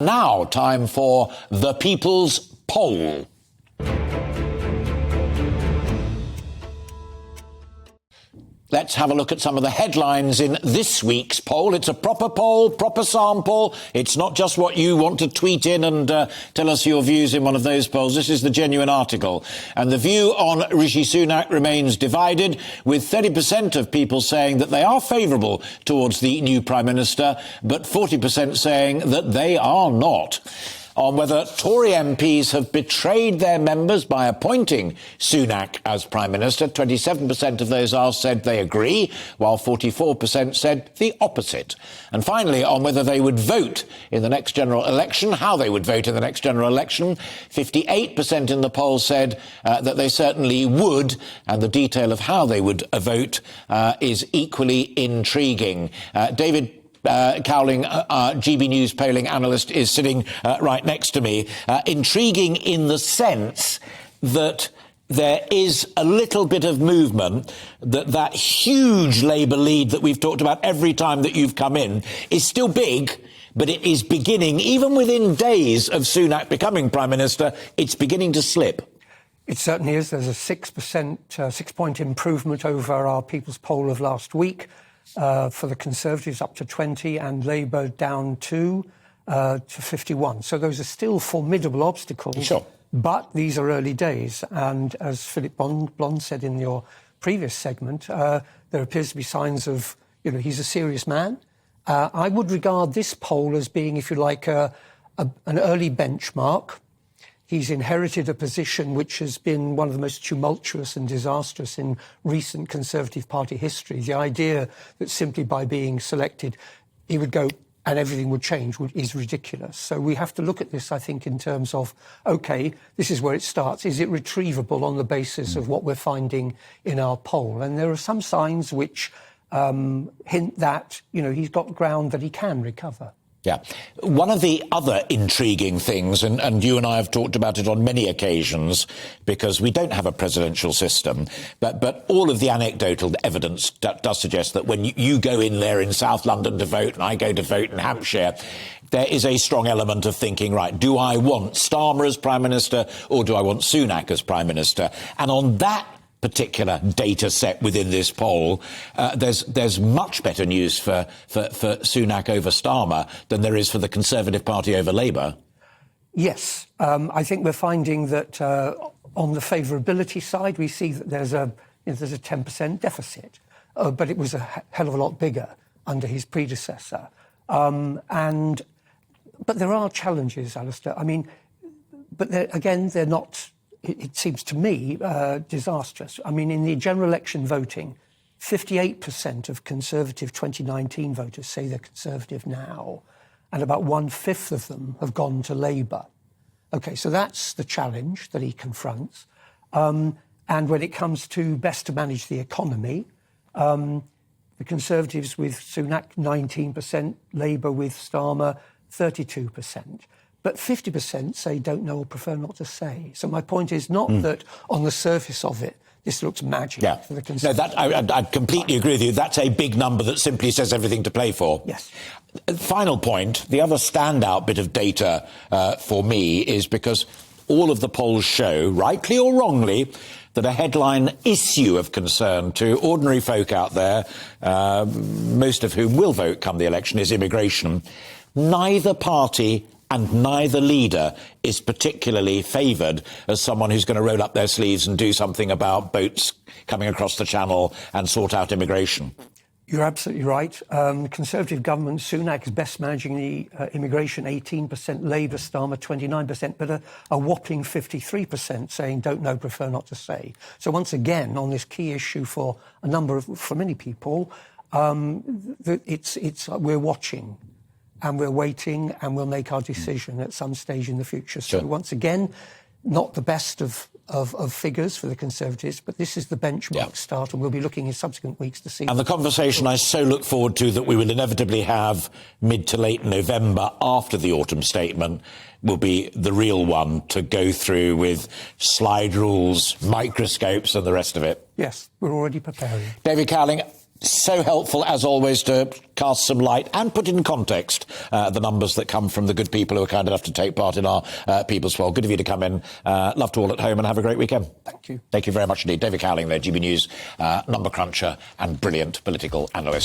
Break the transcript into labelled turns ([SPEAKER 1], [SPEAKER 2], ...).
[SPEAKER 1] Now, time for the People's Poll. Let's have a look at some of the headlines in this week's poll. It's a proper poll, proper sample. It's not just what you want to tweet in and tell us your views in one of those polls. This is the genuine article. And the view on Rishi Sunak remains divided, with 30% of people saying that they are favourable towards the new Prime Minister, but 40% saying that they are not. On whether Tory MPs have betrayed their members by appointing Sunak as Prime Minister, 27% of those asked said they agree, while 44% said the opposite. And finally, on whether they would vote in the next general election, how they would vote in the next general election, 58% in the poll said that they certainly would, and the detail of how they would vote is equally intriguing. David Cowling, GBNews polling analyst, is sitting right next to me. Intriguing in the sense that there is a little bit of movement, that huge Labour lead that we've talked about every time that you've come in is still big, but it is beginning, even within days of Sunak becoming Prime Minister, it's beginning to slip.
[SPEAKER 2] It certainly is. There's a 6-point improvement over our People's Poll of last week. For the Conservatives up to 20 and Labour down to 51. So those are still formidable obstacles.
[SPEAKER 1] Sure.
[SPEAKER 2] But these are early days. And as Philip Blond said in your previous segment, there appears to be signs of, he's a serious man. I would regard this poll as being, if you like, an early benchmark. He's inherited a position which has been one of the most tumultuous and disastrous in recent Conservative Party history. The idea that simply by being selected, he would go and everything would change is ridiculous. So we have to look at this, I think, in terms of, OK, this is where it starts. Is it retrievable on the basis of what we're finding in our poll? And there are some signs which hint that, he's got ground that he can recover.
[SPEAKER 1] Yeah. One of the other intriguing things, and you and I have talked about it on many occasions, because we don't have a presidential system, but all of the anecdotal evidence does suggest that when you go in there in South London to vote and I go to vote in Hampshire, there is a strong element of thinking, right, do I want Starmer as Prime Minister or do I want Sunak as Prime Minister? And on that particular data set within this poll, there's much better news for Sunak over Starmer than there is for the Conservative Party over Labour. Yes.
[SPEAKER 2] I think we're finding that on the favourability side, we see that there's a 10% deficit, but it was a hell of a lot bigger under his predecessor. But there are challenges, Alastair. I mean, but they're not... It seems to me disastrous. I mean, in the general election voting, 58% of Conservative 2019 voters say they're Conservative now, and about 1/5 of them have gone to Labour. OK, so that's the challenge that he confronts. And when it comes to best to manage the economy, the Conservatives with Sunak, 19%, Labour with Starmer, 32%. But 50% say don't know or prefer not to say. So my point is not that on the surface of it, this looks magic for the Conservatives.
[SPEAKER 1] No, I completely agree with you. That's a big number that simply says everything to play for.
[SPEAKER 2] Yes.
[SPEAKER 1] Final point, the other standout bit of data for me is because all of the polls show, rightly or wrongly, that a headline issue of concern to ordinary folk out there, most of whom will vote come the election, is immigration. Neither party and neither leader is particularly favoured as someone who's going to roll up their sleeves and do something about boats coming across the channel and sort out immigration.
[SPEAKER 2] You're absolutely right. The Conservative government, Sunak, is best managing the immigration, 18%, Labour, Starmer, 29%, but a whopping 53% saying don't know, prefer not to say. So once again, on this key issue for many people, we're watching. And we're waiting, and we'll make our decision at some stage in the future. So once again, not the best of figures for the Conservatives, but this is the benchmark start, and we'll be looking in subsequent weeks to see.
[SPEAKER 1] And the conversation I so look forward to that we will inevitably have mid to late November after the autumn statement will be the real one to go through with slide rules, microscopes and the rest of it.
[SPEAKER 2] Yes, we're already preparing.
[SPEAKER 1] David Cowling, So helpful, as always, to cast some light and put in context the numbers that come from the good people who are kind enough to take part in our People's Poll. Good of you to come in. Love to all at home, and have a great weekend.
[SPEAKER 2] Thank you.
[SPEAKER 1] Thank you very much indeed. David Cowling there, GB News number cruncher and brilliant political analyst.